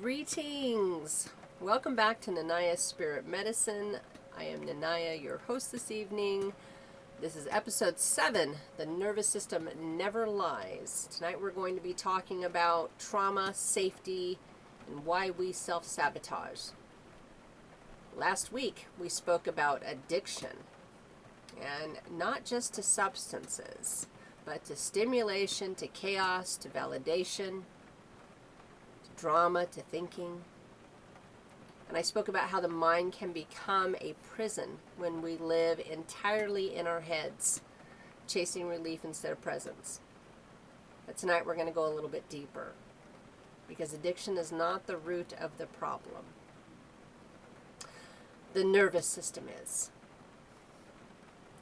Greetings! Welcome back to Nanaya's Spirit Medicine. I am Nanaya, your host this evening. This is episode 7, The Nervous System Never Lies. Tonight we're going to be talking about trauma, safety, and why we self-sabotage. Last week we spoke about addiction, and not just to substances, but to stimulation, to chaos, to validation, to drama, to thinking. And I spoke about how the mind can become a prison when we live entirely in our heads, chasing relief instead of presence. But tonight we're going to go a little bit deeper, because addiction is not the root of the problem. The nervous system is.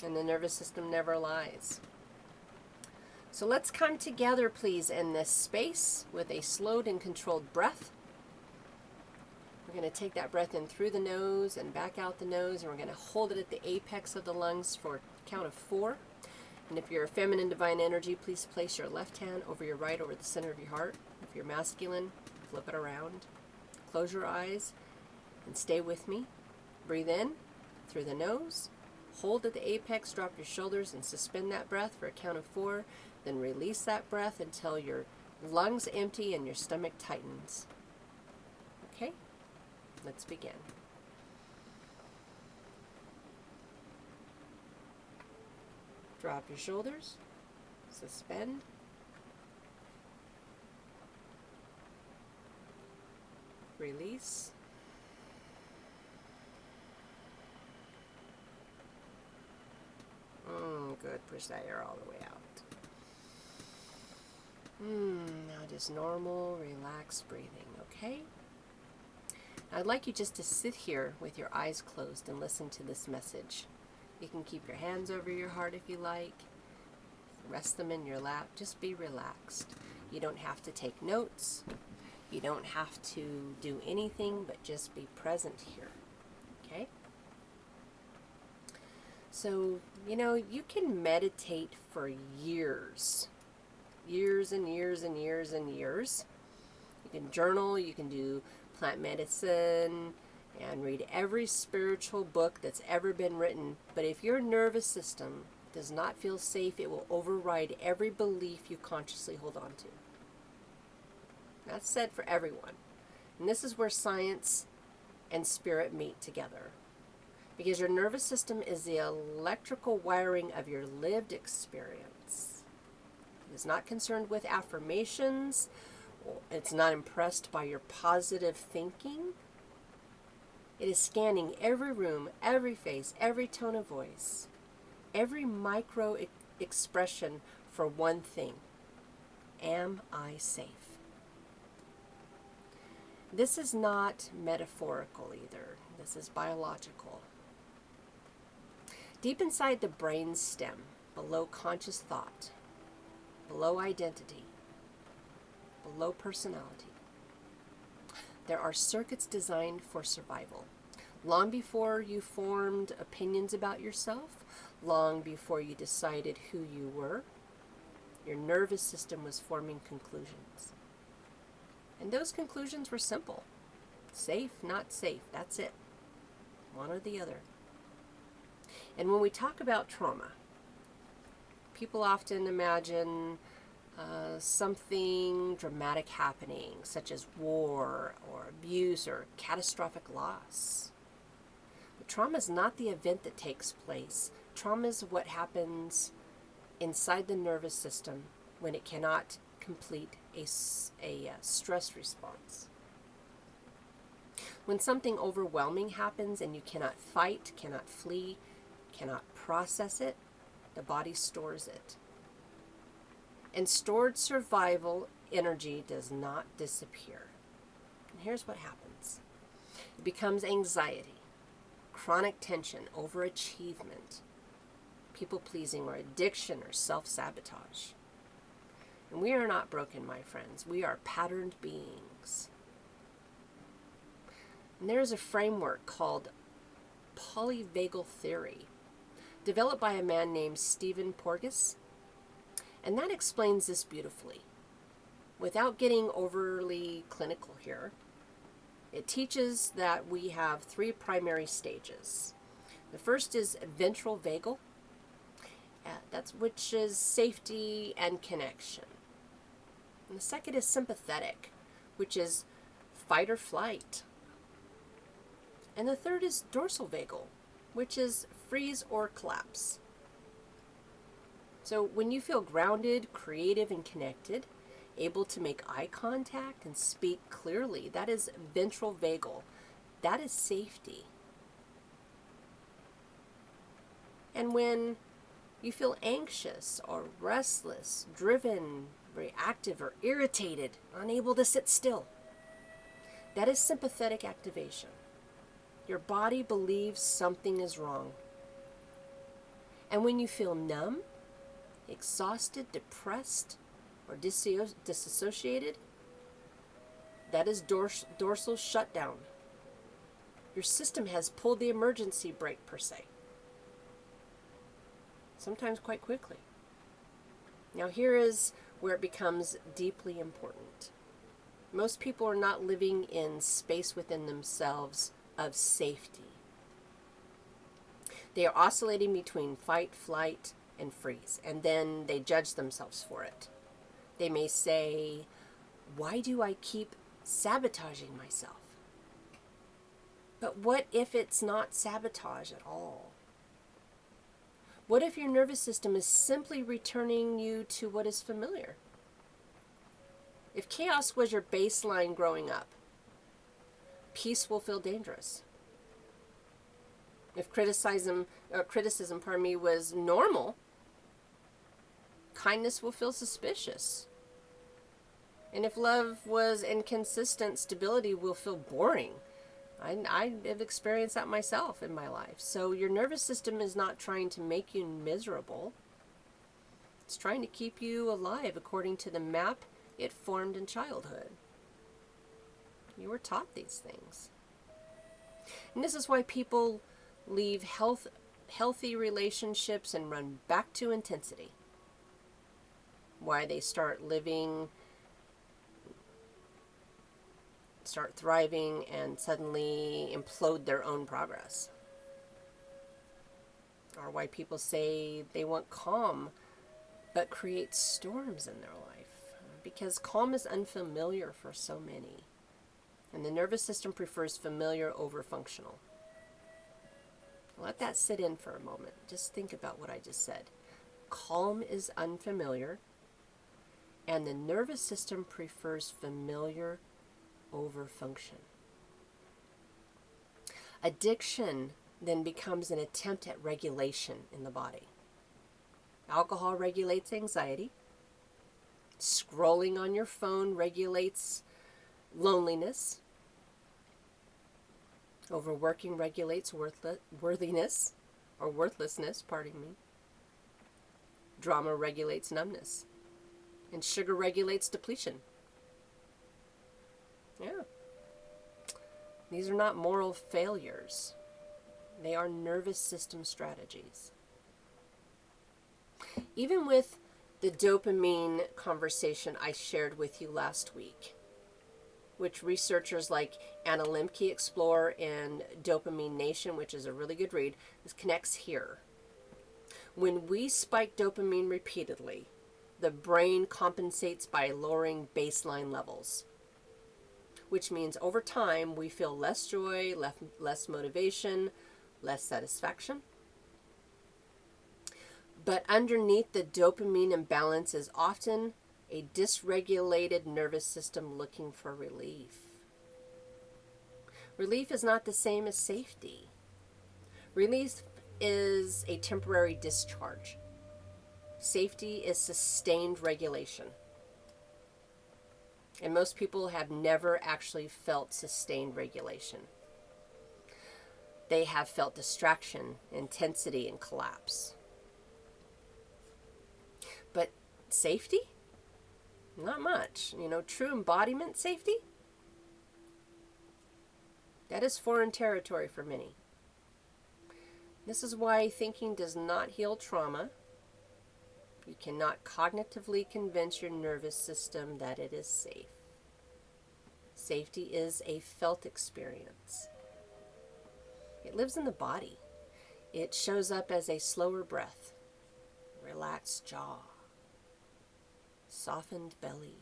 And the nervous system never lies. So let's come together, please, in this space with a slowed and controlled breath. We're going to take that breath in through the nose and back out the nose, and we're going to hold it at the apex of the lungs for a count of 4. And if you're a feminine divine energy, please place your left hand over your right, over the center of your heart. If you're masculine, flip it around. Close your eyes and stay with me. Breathe in through the nose. Hold at the apex, drop your shoulders, and suspend that breath for a count of 4. Then release that breath until your lungs empty and your stomach tightens. Okay? Let's begin. Drop your shoulders. Suspend. Release. Good. Push that air all the way out. Now just normal, relaxed breathing, okay? I'd like you just to sit here with your eyes closed and listen to this message. You can keep your hands over your heart if you like. Rest them in your lap. Just be relaxed. You don't have to take notes. You don't have to do anything but just be present here, okay? So, you can meditate for years. Years and years and years and years. You can journal, you can do plant medicine, and read every spiritual book that's ever been written. But if your nervous system does not feel safe, it will override every belief you consciously hold on to. That's said for everyone. And this is where science and spirit meet together. Because your nervous system is the electrical wiring of your lived experience. It is not concerned with affirmations. It's not impressed by your positive thinking. It is scanning every room, every face, every tone of voice, every micro expression for one thing. Am I safe? This is not metaphorical either. This is biological. Deep inside the brain stem, below conscious thought, below identity, below personality, there are circuits designed for survival. Long before you formed opinions about yourself, long before you decided who you were, your nervous system was forming conclusions. And those conclusions were simple. Safe, not safe, that's it. One or the other. And when we talk about trauma, people often imagine something dramatic happening, such as war or abuse or catastrophic loss. But trauma is not the event that takes place. Trauma is what happens inside the nervous system when it cannot complete a stress response. When something overwhelming happens and you cannot fight, cannot flee, cannot process it, the body stores it. And stored survival energy does not disappear. And here's what happens. It becomes anxiety, chronic tension, overachievement, people-pleasing, or addiction, or self-sabotage. And we are not broken, my friends. We are patterned beings. And there is a framework called polyvagal theory, developed by a man named Stephen Porges. And that explains this beautifully. Without getting overly clinical here, It teaches that we have three primary stages. The first is ventral vagal, which is safety and connection. And the second is sympathetic, which is fight or flight. And the third is dorsal vagal, which is freeze or collapse. So when you feel grounded, creative, and connected, able to make eye contact and speak clearly, that is ventral vagal. That is safety. And when you feel anxious or restless, driven, reactive, or irritated, unable to sit still, that is sympathetic activation. Your body believes something is wrong. And when you feel numb, exhausted, depressed, or disassociated, that is dorsal shutdown. Your system has pulled the emergency brake, per se. Sometimes quite quickly. Now here is where it becomes deeply important. Most people are not living in space within themselves of safety. They are oscillating between fight, flight, and freeze, and then they judge themselves for it. They may say, why do I keep sabotaging myself? But what if it's not sabotage at all? What if your nervous system is simply returning you to what is familiar? If chaos was your baseline growing up, peace will feel dangerous. If criticism was normal, kindness will feel suspicious. And if love was inconsistent, stability will feel boring. I have experienced that myself in my life. So your nervous system is not trying to make you miserable. It's trying to keep you alive according to the map it formed in childhood. You were taught these things. And this is why people leave healthy relationships and run back to intensity. Why they start thriving, and suddenly implode their own progress. Or why people say they want calm, but create storms in their life. Because calm is unfamiliar for so many. And the nervous system prefers familiar over functional. Let that sit in for a moment. Just think about what I just said. Calm is unfamiliar, and the nervous system prefers familiar over function. Addiction then becomes an attempt at regulation in the body. Alcohol regulates anxiety. Scrolling on your phone regulates loneliness. Overworking regulates worthlessness. Drama regulates numbness. And sugar regulates depletion. Yeah. These are not moral failures. They are nervous system strategies. Even with the dopamine conversation I shared with you last week, which researchers like Anna Lemke explore in Dopamine Nation, which is a really good read, this connects here. When we spike dopamine repeatedly, the brain compensates by lowering baseline levels, which means over time we feel less joy, less motivation, less satisfaction. But underneath the dopamine imbalance is often a dysregulated nervous system looking for relief. Relief is not the same as safety. Relief is a temporary discharge. Safety is sustained regulation. And most people have never actually felt sustained regulation. They have felt distraction, intensity, and collapse. But safety? Not much. True embodiment safety? That is foreign territory for many. This is why thinking does not heal trauma. You cannot cognitively convince your nervous system that it is safe. Safety is a felt experience. It lives in the body. It shows up as a slower breath, relaxed jaw, softened belly,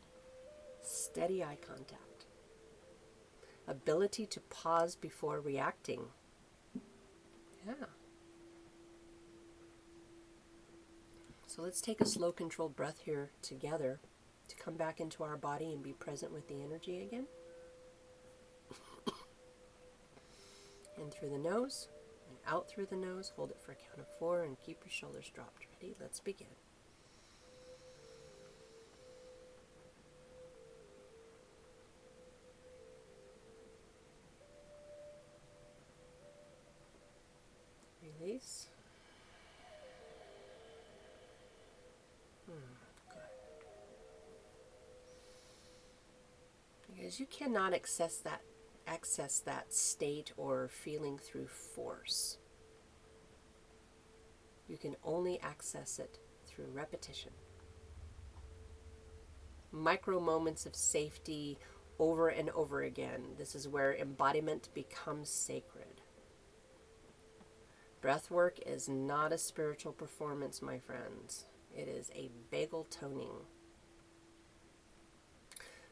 steady eye contact, ability to pause before reacting. Yeah. So let's take a slow, controlled breath here together to come back into our body and be present with the energy again. In through the nose and out through the nose. Hold it for a count of 4 and keep your shoulders dropped. Ready? Let's begin. Release. Good. Because you cannot access that state or feeling through force. You can only access it through repetition. Micro moments of safety over and over again. This is where embodiment becomes sacred. Breath work is not a spiritual performance, my friends. It is a vagal toning.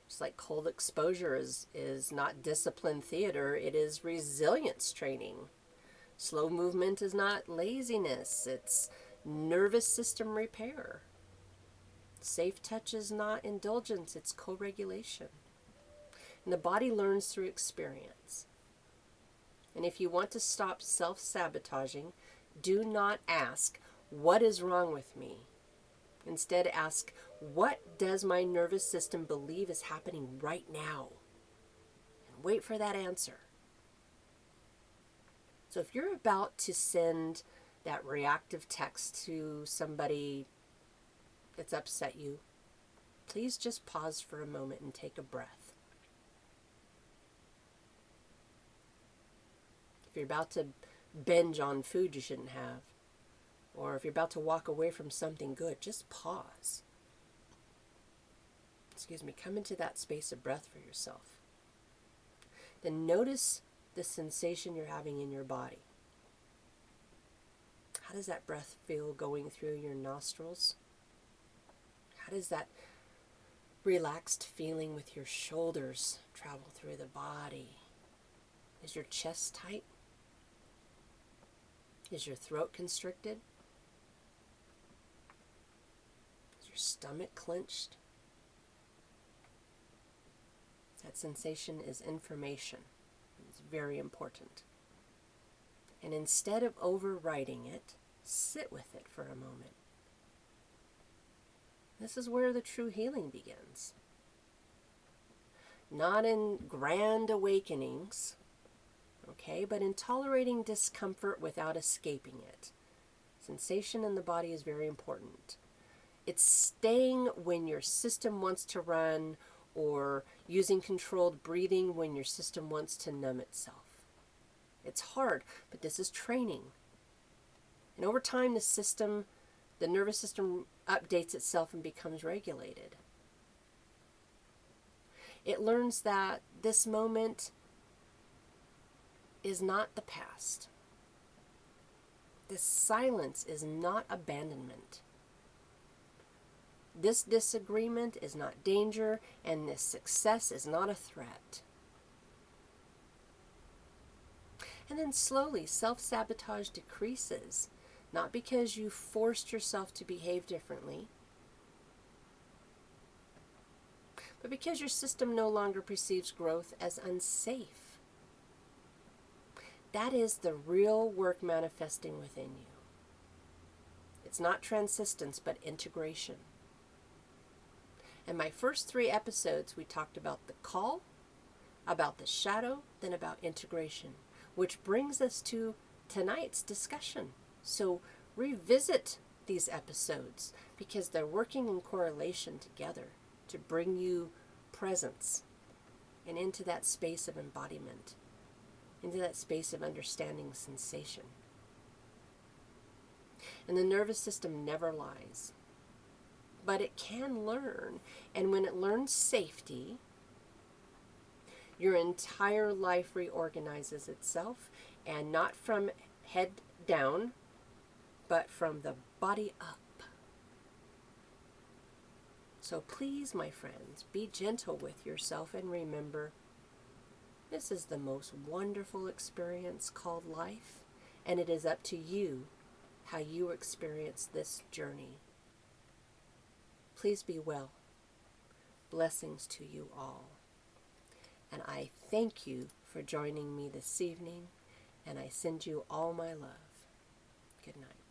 Just like cold exposure is not disciplined theater, it is resilience training. Slow movement is not laziness, it's nervous system repair. Safe touch is not indulgence, it's co-regulation. And the body learns through experience. And if you want to stop self-sabotaging, do not ask, what is wrong with me? Instead, ask, what does my nervous system believe is happening right now? And wait for that answer. So if you're about to send that reactive text to somebody that's upset you, please just pause for a moment and take a breath. If you're about to binge on food you shouldn't have, or if you're about to walk away from something good, just pause. Come into that space of breath for yourself. Then notice the sensation you're having in your body. How does that breath feel going through your nostrils? How does that relaxed feeling with your shoulders travel through the body? Is your chest tight? Is your throat constricted? Is your stomach clenched? That sensation is information. It's very important. And instead of overriding it, sit with it for a moment. This is where the true healing begins. Not in grand awakenings, okay, but in tolerating discomfort without escaping it. Sensation in the body is very important. It's staying when your system wants to run, or using controlled breathing when your system wants to numb itself. It's hard, but this is training. And over time, the nervous system updates itself and becomes regulated. It learns that this moment is not the past. This silence is not abandonment. This disagreement is not danger, and this success is not a threat. And then slowly, self-sabotage decreases, not because you forced yourself to behave differently, but because your system no longer perceives growth as unsafe. That is the real work manifesting within you. It's not transistence, but integration. In my first 3 episodes, we talked about the call, about the shadow, then about integration, which brings us to tonight's discussion. So revisit these episodes because they're working in correlation together to bring you presence and into that space of embodiment, into that space of understanding sensation. And the nervous system never lies. But it can learn, and when it learns safety, Your entire life reorganizes itself, and not from head down, but from the body up. So please, my friends, be gentle with yourself and remember, this is the most wonderful experience called life, and it is up to you how you experience this journey. Please be well. Blessings to you all. And I thank you for joining me this evening, and I send you all my love. Good night.